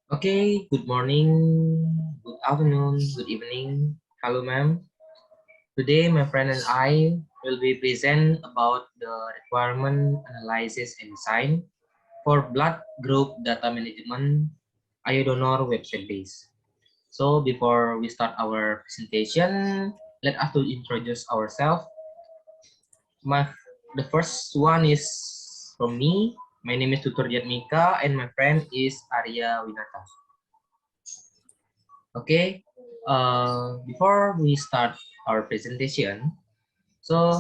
Okay, good morning, good afternoon, good evening. Hello, ma'am. Today, my friend and I will be present about the requirement analysis and design for blood group data management iodonor website base. So, before we start our presentation, let us to introduce ourselves. My the first one is from me. My name is Tutur Jatmika, and my friend is Arya Winata. Okay, before we start our presentation, so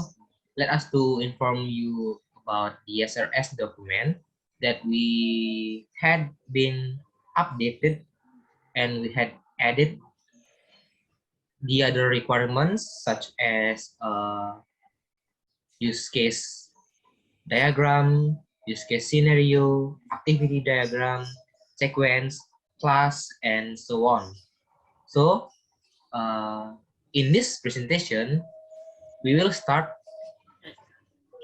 let us to inform you about the SRS document that we had been updated and we had added the other requirements such as use case diagram, use case scenario, activity diagram, sequence, class, and so on. So in this presentation, we will start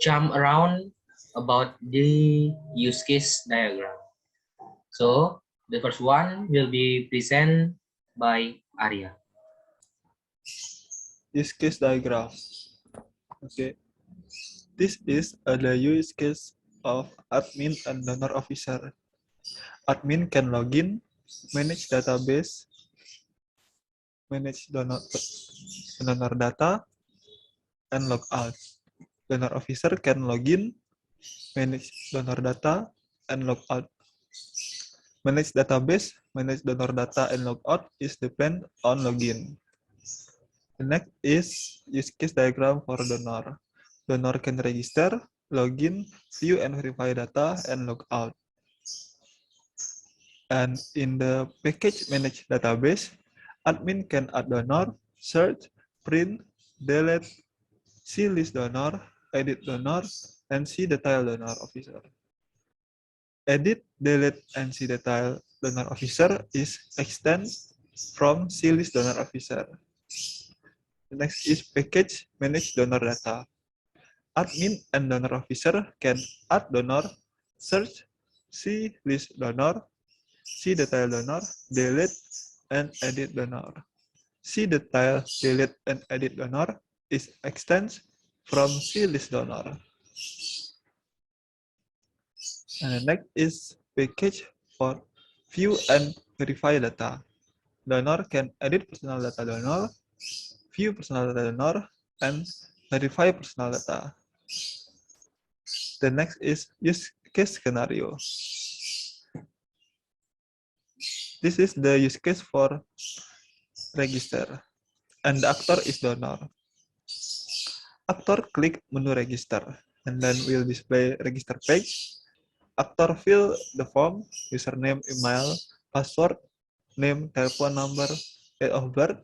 jump around about the use case diagram. So the first one will be presented by Arya. Use case diagram. Okay, this is the use case of admin and donor officer. Admin can login, manage database, manage donor data, and log out. Donor officer can login, manage donor data, and log out. Manage database, manage donor data, and log out is depend on login. The next is use case diagram for donor. Donor can register, login, view and verify data, and log out. And in the package manage database, admin can add donor, search, print, delete, see list donor, edit donor, and see detail donor officer. Edit, delete, and see detail donor officer is extend from see list donor officer. The next is package manage donor data. Admin and donor officer can add donor, search, see list donor, see detail donor, delete, and edit donor. See detail, delete, and edit donor is extends from see list donor. And the next is package for view and verify data. Donor can edit personal data donor, view personal data donor, and verify personal data. The next is use case scenario. This is the use case for register, and the actor is donor. Actor click menu register, and then will display register page. Actor fill the form, username, email, password, name, telephone number, date of birth,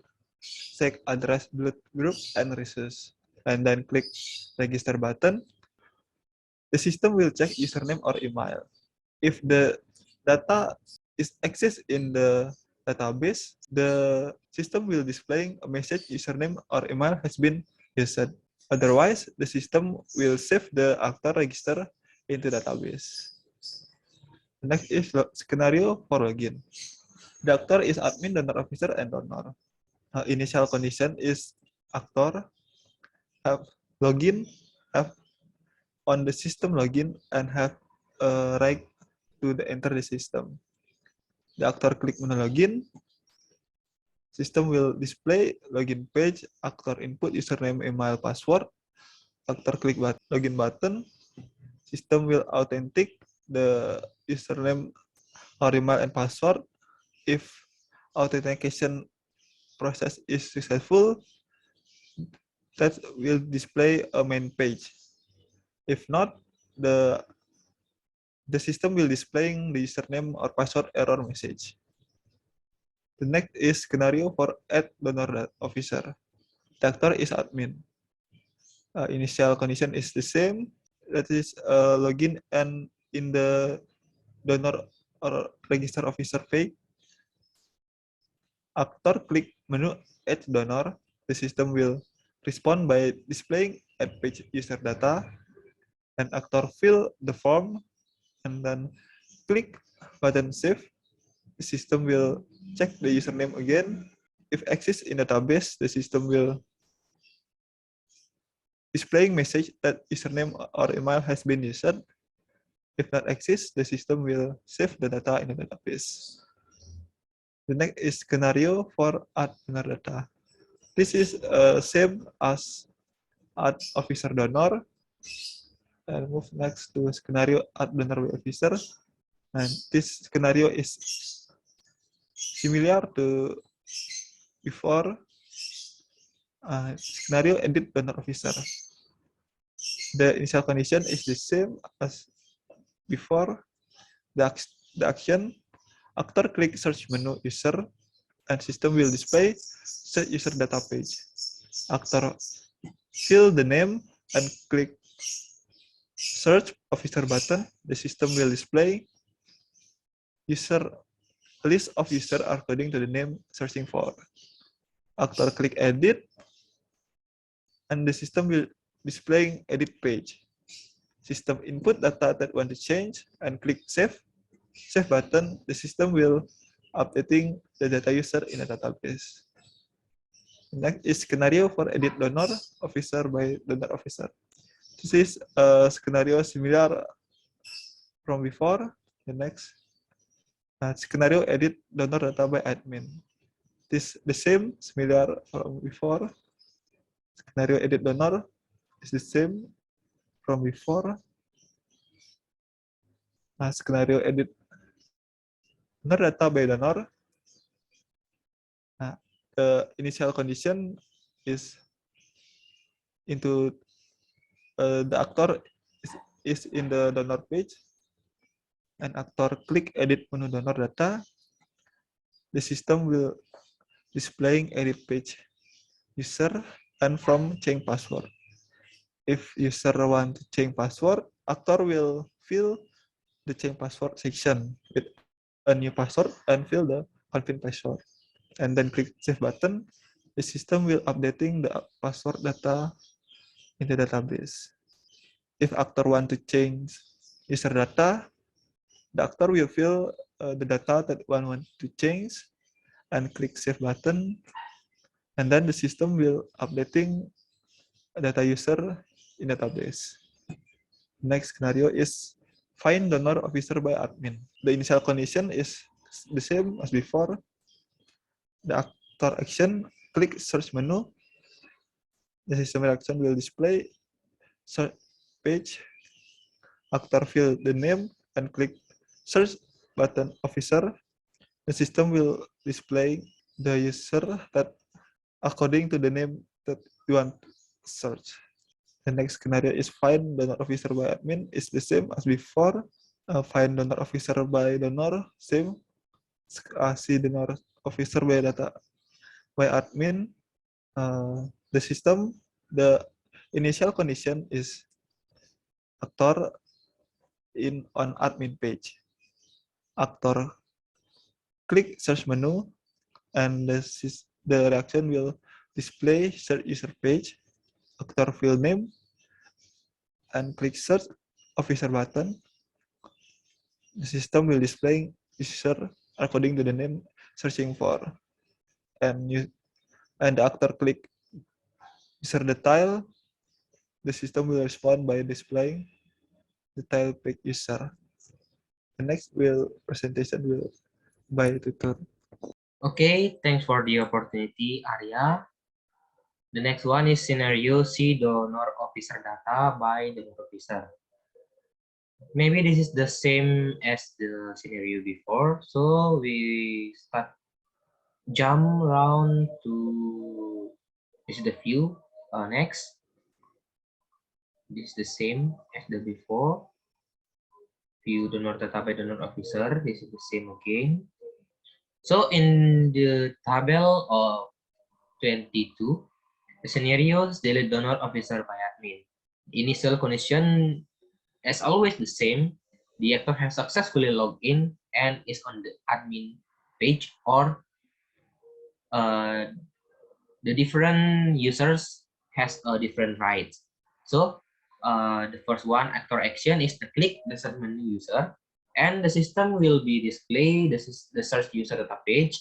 check address, blood group, and resource. And then click register button. The system will check username or email. If the data is accessed in the database, the system will display a message username or email has been used. Otherwise, the system will save the actor register into database. The next is scenario for login. The actor is admin, donor officer, and donor. Initial condition is actor have login, have on the system login, and have a right to enter the system. The actor click menu login, system will display login page, actor input username, email, password, actor click login button, system will authentic the username or email and password. If authentication process is successful, that will display a main page. If not, the system will display the username or password error message. The next is scenario for add donor officer. The actor is admin. Initial condition is the same. That is login and in the donor or register officer page. Actor click menu add donor. The system will respond by displaying add page user data. And actor fill the form and then click button save. the system will check the username again. If exists in database, the system will displaying message that username or email has been used. If not exists, the system will save the data in the database. The next is scenario for add donor data. This is same as add officer donor. And move next to scenario add donor officer. And this scenario is similar to before scenario edit donor officer. The initial condition is the same as before. The action actor click search menu user and system will display search user data page. Actor fill the name and click search officer button. The system will display user list of user according to the name searching for. Actor click edit and the system will display edit page. System input data that want to change and click save. Save button, the system will updating the data user in a database. Next is scenario for edit donor officer by donor officer. This is a scenario similar from before. The next scenario edit donor data by admin. This the same similar from before. Scenario edit donor is the same from before. Scenario edit donor data by donor. The initial condition is into the actor is in the donor page, and actor click edit menu donor data. The system will displaying edit page user and from change password. If user want to change password, actor will fill the change password section with a new password and fill the confirm password. And then click save button. The system will updating the password data in the database. If actor want to change user data, the actor will fill the data that one want to change and click save button. And then the system will updating data user in database. Next scenario is find donor officer by admin. The initial condition is the same as before. The actor action, click search menu. The system action will display search page. Actor fill the name and click search button officer. The system will display the user that according to the name that you want to search. The next scenario is find donor officer by admin is the same as before. Find donor officer by donor, same. See donor officer by data by admin. The system, the initial condition is actor in on admin page. Actor click search menu and the reaction will display search user page. Actor fill name and click search officer button. The system will display user according to the name searching for. And the actor click user detail. The system will respond by displaying detail page user. The next presentation will by tutor. Okay, thanks for the opportunity, Arya. The next one is scenario C donor officer data by donor officer. Maybe this is the same as the scenario before. So we jump round to this is the view. Next, this is the same as the before. View donor data by donor officer. This is the same again. So in the table of 22, the scenarios delete donor officer by admin. Initial condition as always the same. The actor has successfully logged in and is on the admin page, or the different users has a different rights. So the first one, actor action, is to click the search menu user and the system will be display the search user data page,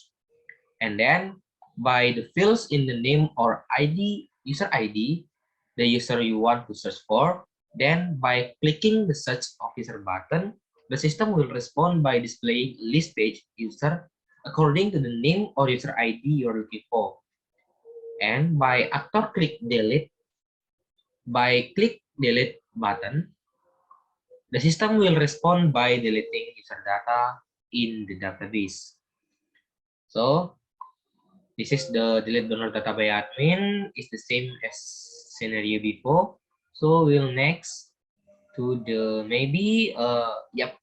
and then by the fields in the name or ID, user ID, the user you want to search for, then by clicking the search officer button, the system will respond by displaying list page user according to the name or user ID you're looking for. And by actor click delete, by click delete button, the system will respond by deleting user data in the database. So this is the delete donor data by admin. It's the same as scenario before. So we'll next to the maybe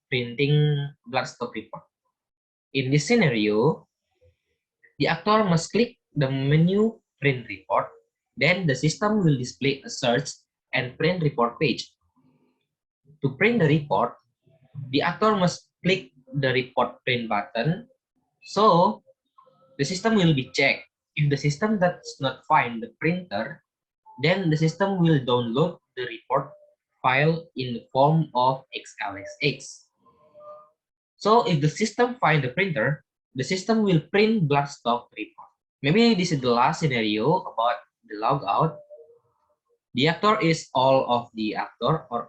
printing blood stock report. In this scenario, the actor must click the menu print report. Then the system will display a search and print report page. To print the report, the actor must click the report print button. So the system will be checked. If the system does not find the printer, then the system will download the report file in the form of XLSX. So if the system find the printer, the system will print Bloodstock report. Maybe this is the last scenario about the logout. The actor is all of the actor or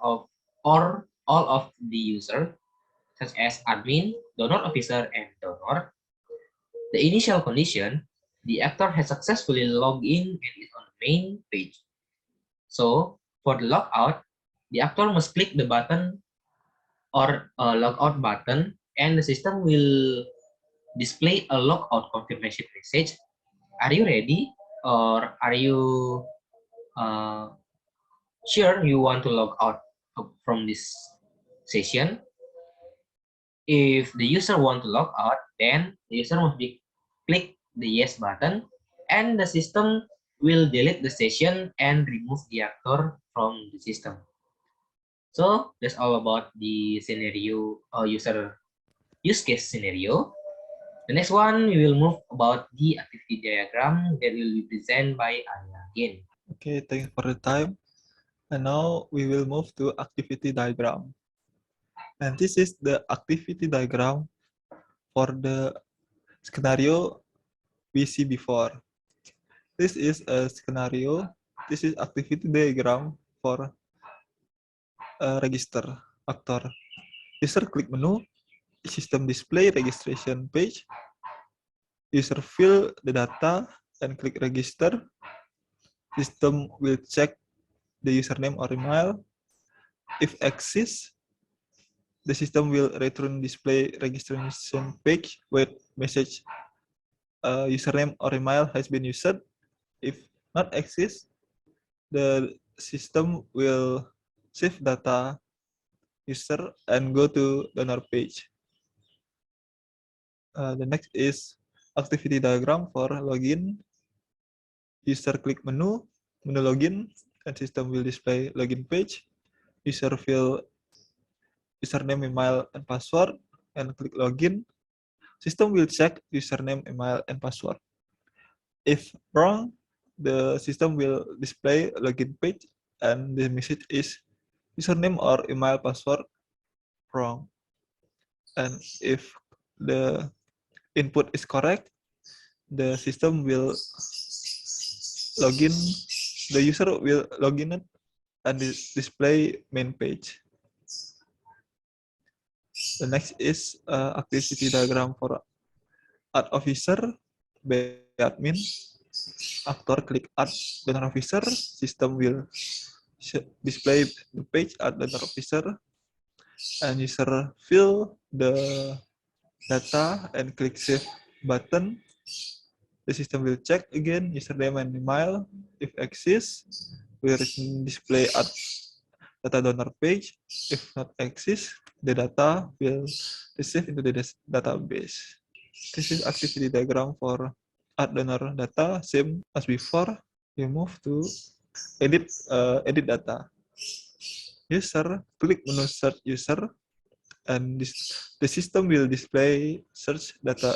all of the user, such as admin, donor officer, and donor. The initial condition, the actor has successfully logged in and is on the main page. So for the logout, the actor must click the button or logout button, and the system will display a logout confirmation message. Are you ready? Or are you uh, sure you want to log out from this session? If the user want to log out, then the user must be click the yes button, and the system will delete the session and remove the actor from the system. So that's all about the scenario or user use case scenario. The next one, we will move about the activity diagram that will be presented by Anya again. Okay, thanks for the time. And now we will move to activity diagram. And this is the activity diagram for the scenario we see before. This is a scenario. This is activity diagram for a register actor. User click menu, system display registration page. User fill the data and click register. System will check the username or email. If exists, the system will return display registration page with message username or email has been used. If not exist, the system will save data user and go to donor page. The next is activity diagram for login. User click menu login, and system will display login page. User fill username, email, and password, and click login. System will check username, email, and password. If wrong, the system will display login page, and the message is username or email password wrong. And if the input is correct, the system will login, the user will login it and display main page. The next is activity diagram for add officer by admin. Actor click add donor officer, system will display the page add donor officer, and user fill the data and click save button. The system will check again username and email. If exists, will display add data donor page. If not exist, the data will receive into the database. This is activity diagram for add donor data, same as before. We move to edit data. User click menu search user, and the system will display search data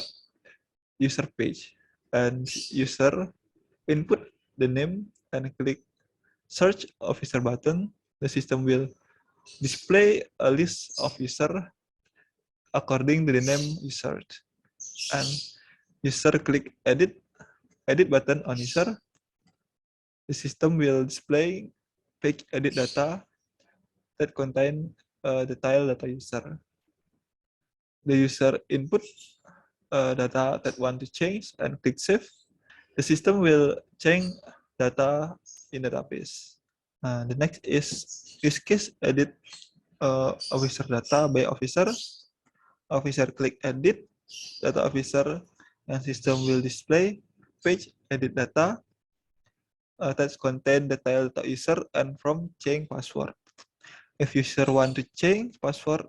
user page, and user input the name and click search officer button. The system will display a list of user according to the name user. And user click edit button on user. The system will display page edit data that contain the tile data user. The user input data that want to change and click save. The system will change data in the database. The next is use case edit officer data by officer. Officer click edit data officer, and system will display page edit data that contain the tile data user and from change password. If user want to change password,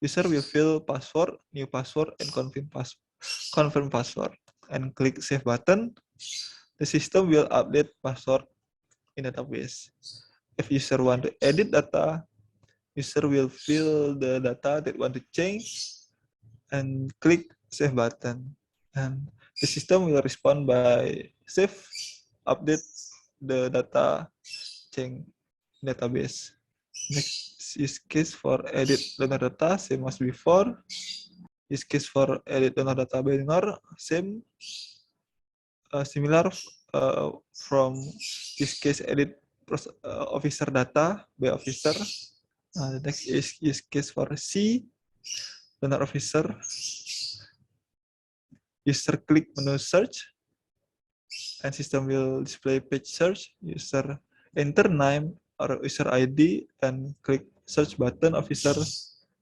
user will fill password, new password, and confirm password, and click save button. The system will update password in the database. If user want to edit data, user will fill the data that want to change and click save button. And the system will respond by save, update the data change database. Next use case for edit donor data, same as before. Use case for edit donor data by donor, same, similar from use case edit officer data by officer. The next is use case for C, donor officer. User click menu search, and system will display page search. User enter name or user ID and click search button officer.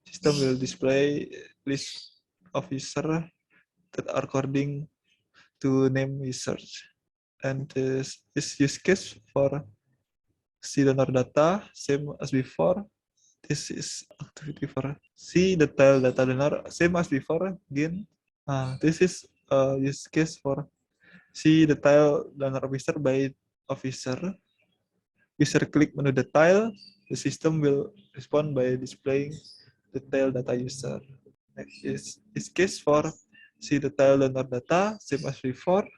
System will display list officer that are according to name user. And this is use case for C donor data, same as before. This is activity for C detail data donor, same as before again. This is use case for C detail donor officer by officer. User click menu detail, the system will respond by displaying detail data user. Next is case for C detail donor data, same as before.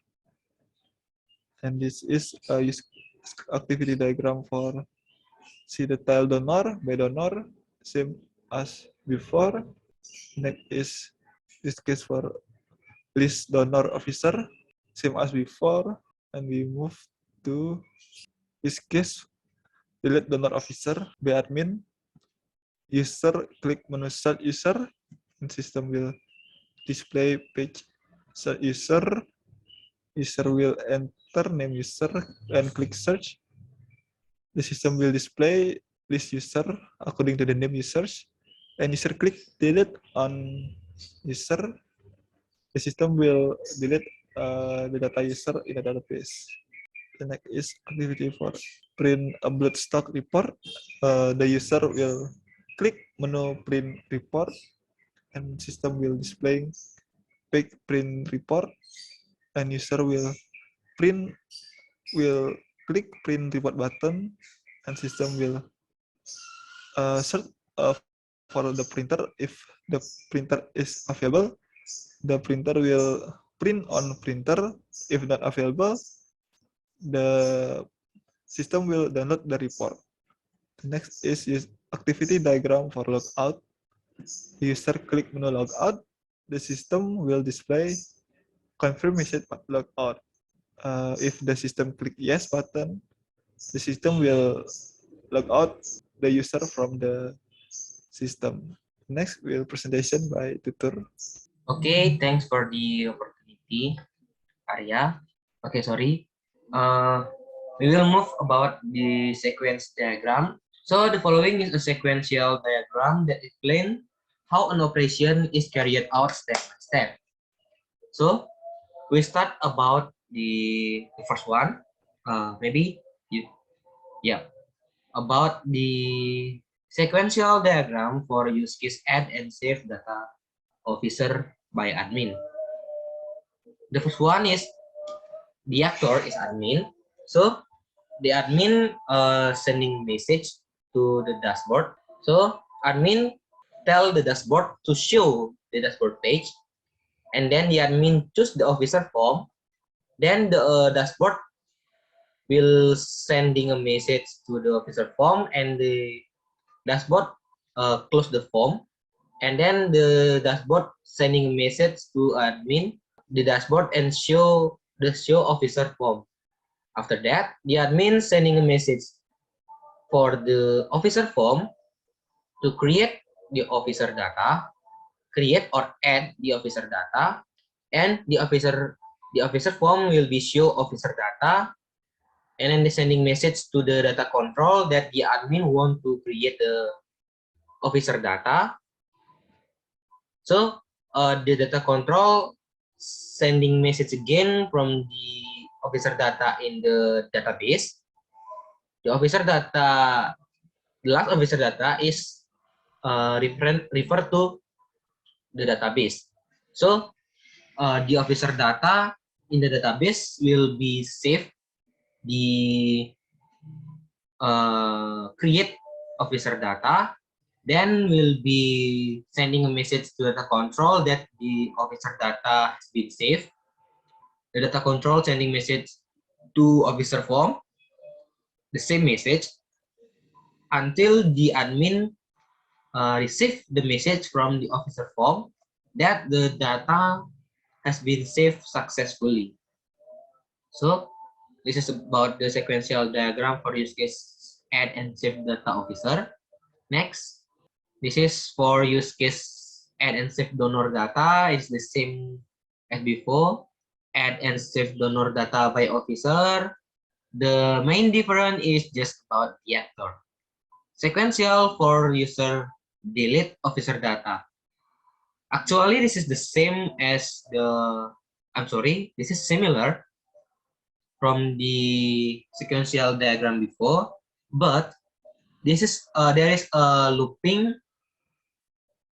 And this is a activity diagram for C detail donor by donor, same as before. Next is this case for list donor officer, same as before. And we move to this case delete donor officer by admin. User click menu search user, and system will display page search user. User will enter name user and click search. The system will display list user according to the name users, and user click delete on user. The system will delete the data user in the database. The next is activity for print a blood stock report. The user will click menu print report, and system will display page print report, and user will click print report button, and system will search for the printer. If the printer is available, the printer will print on printer. If not available, the system will download the report. The next is activity diagram for logout. The user click menu logout. The system will display confirmation logout. If the system click yes button, the system will log out the user from the system. Next will presentation by tutor. Okay, thanks for the opportunity, Arya. Okay, sorry. We will move about the sequence diagram. So the following is a sequential diagram that explains how an operation is carried out step by step. So we start about the first one. Maybe you, yeah, about the sequential diagram for use case add and save data officer by admin. The first one is the actor is admin. So the admin sending message to the dashboard. So admin tell the dashboard to show the dashboard page, and then the admin choose the officer form. Then the dashboard will sending a message to the officer form, and the dashboard close the form, And then the dashboard sending a message to admin, the dashboard and show the show officer form. After that, the admin sending a message for the officer form to create the officer data, create or add the officer data, and the officer form will be show officer data, and then the sending message to the data control that the admin want to create the officer data. So the data control sending message again from the officer data in the database. The officer data, the last officer data is refer to the database. So the officer data in the database will be saved the create officer data, then we'll be sending a message to data control that the officer data has been saved. The data control sending message to officer form, the same message until the admin receive the message from the officer form that the data has been saved successfully. So this is about the sequential diagram for use case add and save data officer. Next, this is for use case add and save donor data. It's the same as before. Add and save donor data by officer. The main difference is just about the actor. Sequential for user delete officer data. Actually, this is the same as this is similar from the sequential diagram before, but there is a looping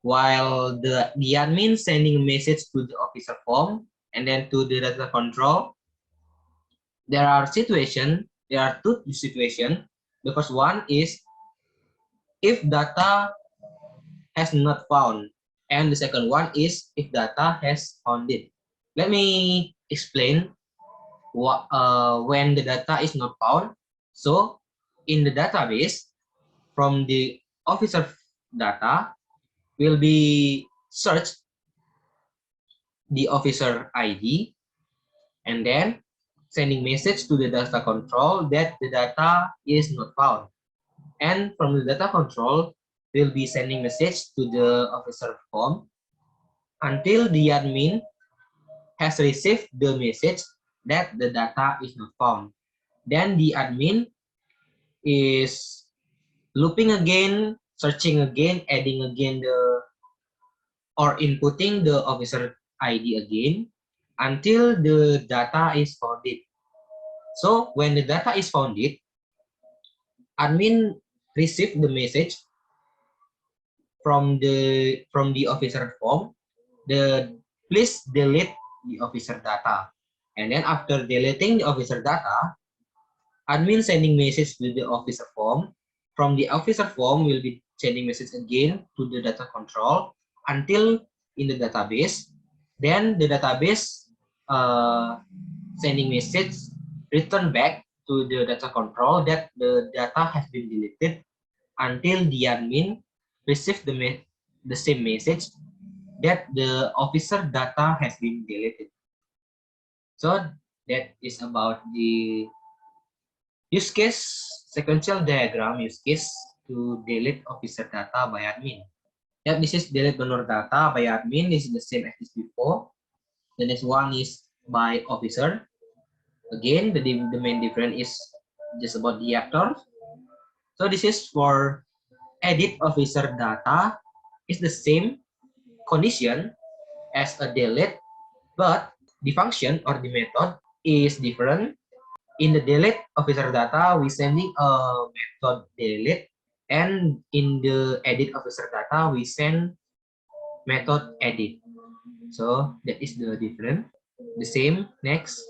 while the admin sending a message to the officer form and then to the data control. There are two situations. The first one is if data has not found, and the second one is if data has found it. Let me explain when the data is not found. So in the database, from the officer data will be searched the officer ID and then sending message to the data control that the data is not found. And from the data control, will be sending message to the officer form until the admin has received the message that the data is not found. Then the admin is looping again, searching again, adding again or inputting the officer ID again until the data is founded. So when the data is founded, admin receive the message from the officer form, please delete the officer data. And then after deleting the officer data, admin sending message to the officer form. From the officer form will be sending message again to the data control until in the database. Then the database sending message return back to the data control that the data has been deleted until the admin receive the same message that the officer data has been deleted. So that is about the use case sequential diagram use case to delete officer data by admin. Yeah, this is delete donor data by admin. This is the same as this before. The next one is by officer. Again, the main difference is just about the actor. So this is for edit officer data. Is the same condition as a delete, but the function or the method is different. In the delete officer data, we sending a method delete, and in the edit officer data, we send method edit. So that is the difference. The same. Next.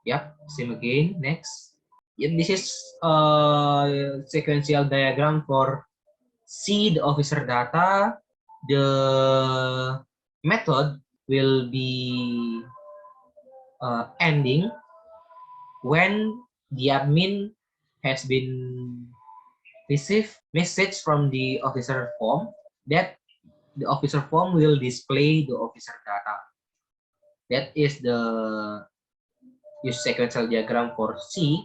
Yep. Same again. Next. Yep. This is a sequential diagram for see the officer data. The method will be ending when the admin has been received message from the officer form that the officer form will display the officer data. That is the use sequential diagram for C,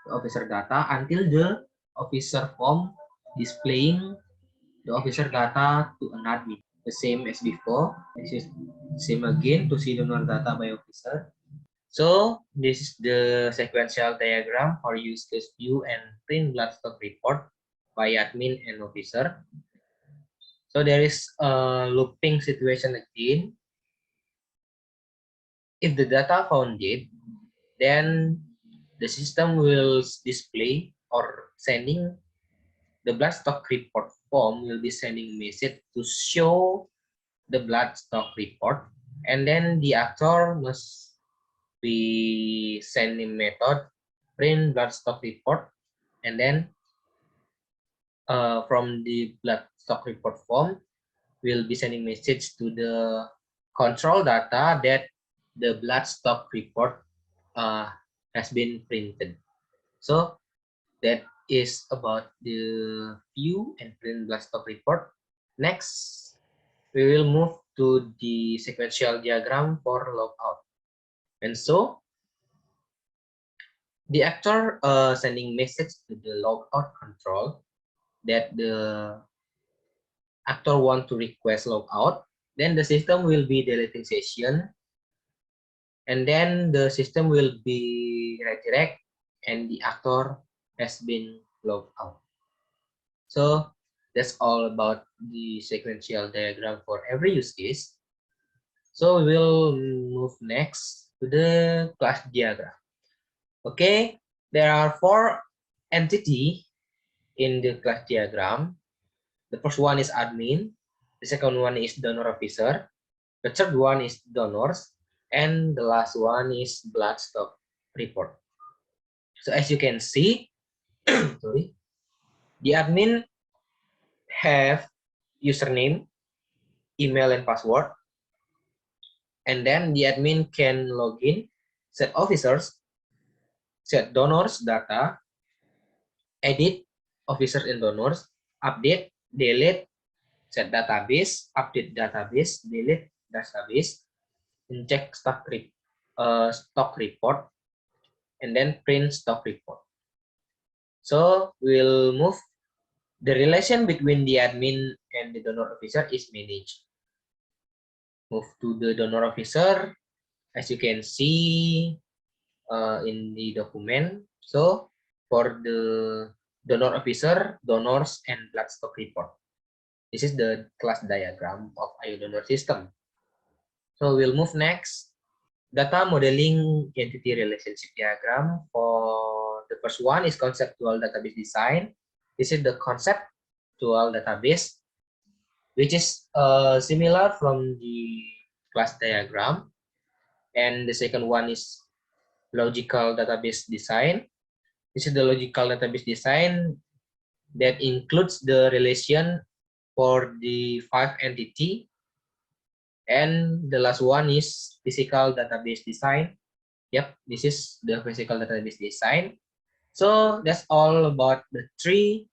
the officer data, until the officer form displaying the officer data to an admin. The same as before. This is same again to see donor data by officer. So this is the sequential diagram for use case view and print blood stock report by admin and officer. So there is a looping situation again. If the data founded, then the system will display or sending the blood stock report form will be sending message to show the blood stock report, and then the actor must be sending method print blood stock report, and then from the blood stock report form will be sending message to the control data that the blood stock report has been printed. So that is about the view and print blood stock report. Next, we will move to the sequential diagram for logout. And so the actor sending message to the logout control that the actor want to request logout, then the system will be deleting session, and then the system will be redirect, and the actor has been logged out. So that's all about the sequential diagram for every use case. So we will move next to the class diagram. Okay, there are 4 entities in the class diagram. The first one is admin, the second one is donor officer, the third one is donors, and the last one is blood stock report. So as you can see, sorry, the admin have username, email, and password, and then the admin can log in, set officers, set donors data, edit officers and donors, update, delete, set database, update database, delete database, and check stock report, and then print stock report. So we'll move. The relation between the admin and the donor officer is managed. Move to the donor officer, as you can see in the document. So for the donor officer, donors, and blood stock report. This is the class diagram of IO donor system. So we'll move next. Data modeling entity relationship diagram. For the first one is conceptual database design. This is the conceptual database, which is similar from the class diagram. And the second one is logical database design. This is the logical database design that includes the relation for the 5 entity. And the last one is physical database design. Yep, this is the physical database design. So that's all about the 3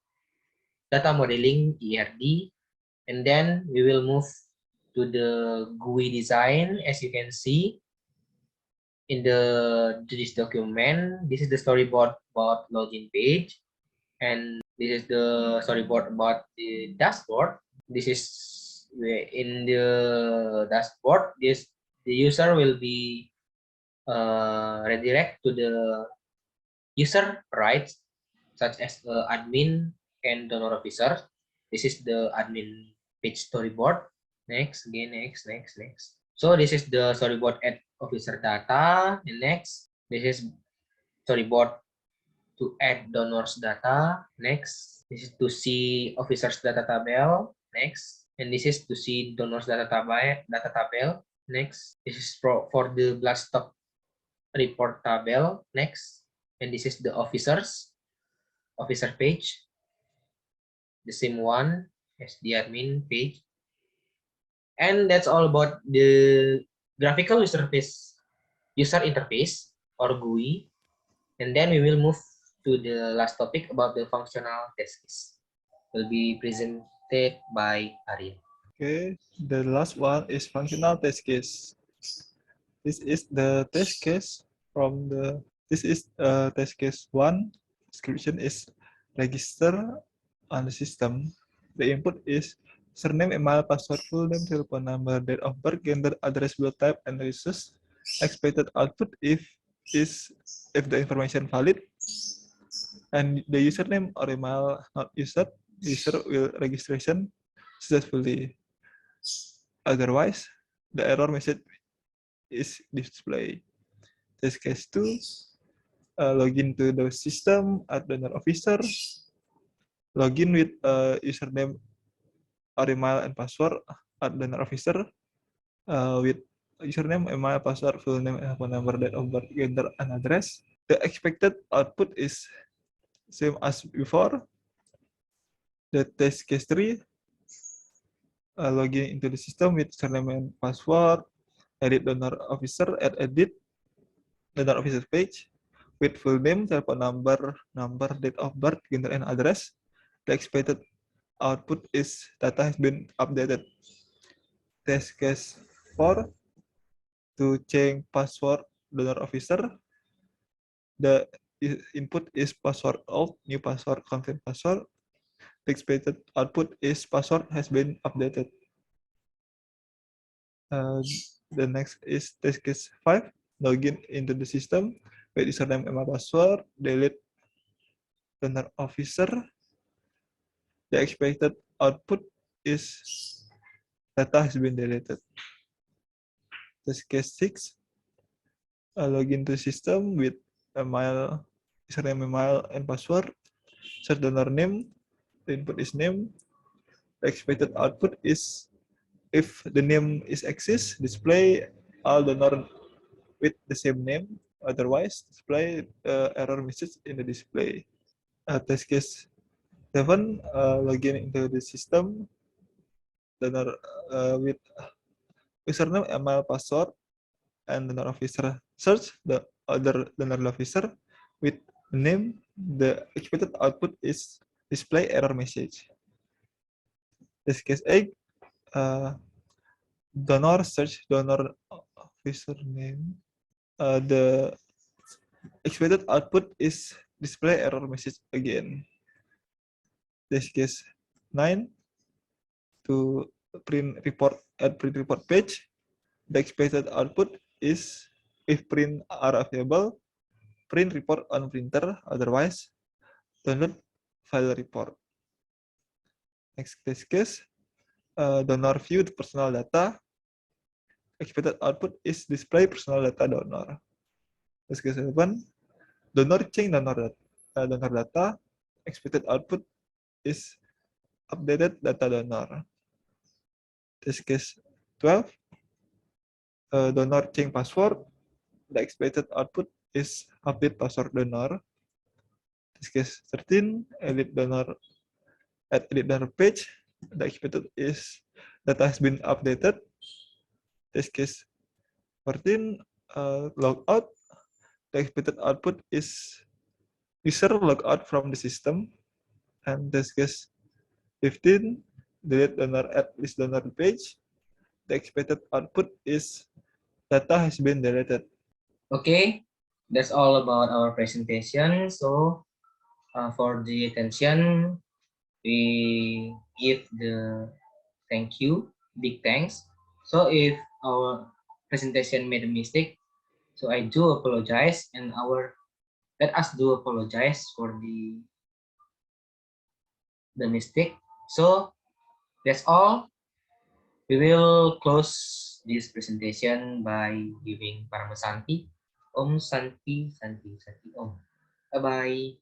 data modeling ERD. And then we will move to the GUI design. As you can see in this document, this is the storyboard about login page, and this is the storyboard about the dashboard. This is in the dashboard. The user will be redirect to the user rights, such as admin and donor officer. This is the admin page storyboard. Next, again, next. So this is the storyboard add officer data. And next, this is storyboard to add donors data. Next, this is to see officers data table. Next, and this is to see donors data table. Next, this is for the blood stock report table. Next, and this is the officer page, the same one as the admin page. And that's all about the graphical user interface or GUI. And then we will move to the last topic about the functional test case. Will be presented by Aryan. Okay, the last one is functional test case. This is the test case from the, this is test case one. Description is register on the system. The input is surname, email, password, full name, telephone number, date of birth, gender, address, blood type, and resource. Expected output if the information valid and the username or email not used, user will registration successfully. Otherwise, the error message is displayed. Test case 2, login to the system at donor officer, login with username or email and password at donor officer with username, email, password, full name, phone number, date of birth, gender, and address. The expected output is same as before. The test case 3, login into the system with username and password, edit donor officer, edit donor officer page with full name, telephone number, date of birth, gender, and address. The expected output is data has been updated. Test case 4, to change password donor officer. The input is password old, new password, confirm password. The expected output is password has been updated. The next is test case 5, login into the system with username and password, delete donor officer. The expected output is data has been deleted. Test case 6, login to system with email, username, email, and password. Search donor name. The input is name. The expected output is if the name is exists, display all donor with the same name. Otherwise, display error message in the display. Test case 7, login into the system donor with username, email, password, and donor officer. Search the other donor officer with the name. The expected output is display error message. Test case 8, donor search donor officer name. The expected output is display error message again. Test case 9, to print report at print report page. The expected output is if print are available, print report on printer. Otherwise, download file report. Next test case, donor view the personal data. Expected output is display personal data donor. Test case 11, donor change donor data. Expected output is updated data donor. Test case 12, donor change password. The expected output is update password donor. Test case 13, edit donor at edit donor page. The expected is data has been updated. Test case 14, log out. The expected output is user log out from the system. And test case 15, delete donor at list donor page. The expected output is data has been deleted. Okay, that's all about our presentation. So for the attention, we give the thank you, big thanks. So if our presentation made a mistake, so I do apologize, and let us do apologize for the mistake. So that's all. We will close this presentation by giving Paramasanti. Om Santi Santi Santi Om. Bye bye.